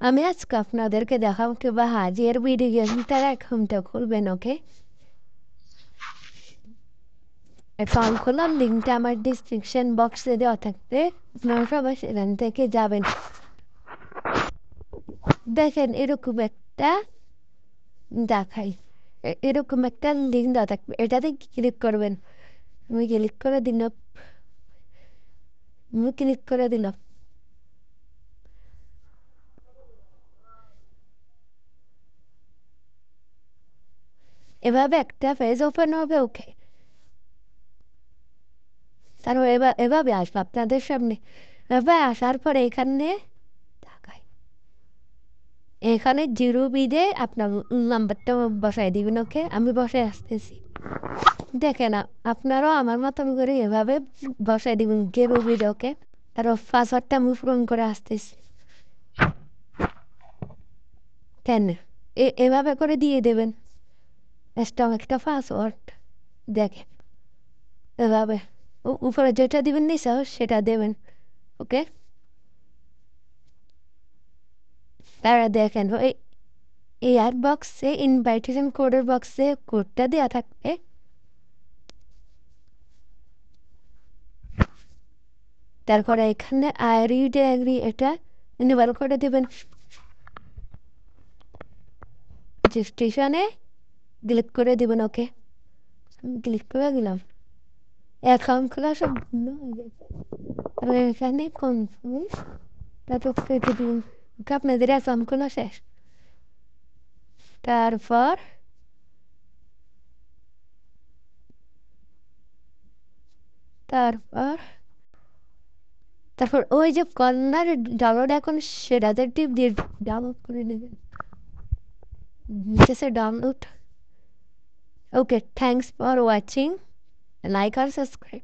আমি আজকে আপনাদেরকে দেখাবো কিভাবে হাজির ভিডিও গেমটা অ্যাকাউন্টটা খুলবেন। ওকে, অ্যাকাউন্ট খোলার লিঙ্কটা আমার ডিসক্রিপশন বক্সে দেওয়া থাকবে, আপনারা সবাই সেখান থেকে যাবেন। দেখেন এরকম একটা দেখাই, এরকম একটা লিঙ্ক দেওয়া থাকবে, এটাতে ক্লিক করবেন। আমি ক্লিক করে দিলাম, এভাবে একটা পেজ ওপেন হবে। ওকে, তারপর এভাবে আসবে আপনাদের সামনে। এভাবে আসার পরে এখানে তাকাই, এখানে জিরো বিদে আপনার নাম্বারটা বসাই দিবেন। ওকে, আমি বসাই আসতেছি। দেখেন আপনারাও আমার মতন করে এভাবে বসাই দিবেন জিরো বিদে। ওকে, তারপর পাসওয়ার্ডটা আমি পূরণ করে আসতেছি। কেন এভাবে করে দিয়ে দেবেন স্ট্রং একটা পাসওয়ার্ড। দেখেন এভাবে উপরে যেটা দিবেন নিচে সেটা দেবেন। ওকে, তারা দেখেন ওই এয়ার বক্সে ইনভাইটেশন কোডের বক্সে কোডটা দেওয়া থাকবে। তারপরে এখানে আই রিড এগ্রি এটা ইনেবল করে দেবেন। রেজিস্ট্রেশনে ক্লিক করে দেবেন। ওকে, আমি ক্লিক করে দিলাম, অ্যাকাউন্ট খোলা সম্পূর্ণ হয়ে গেছে। তারপরে এখানে কনফার্ম তারপর কেটে দিন। আপনাদের অ্যাকাউন্ট খোলা শেষ। তারপর তারপর তারপর ওই যে কর্নার ডাউনলোড এখন সেটাতে টিপ দিয়ে ডাউনলোড করে নেবেন। নিচে download. Okay, thanks for watching, like আর সাবস্ক্রাইব।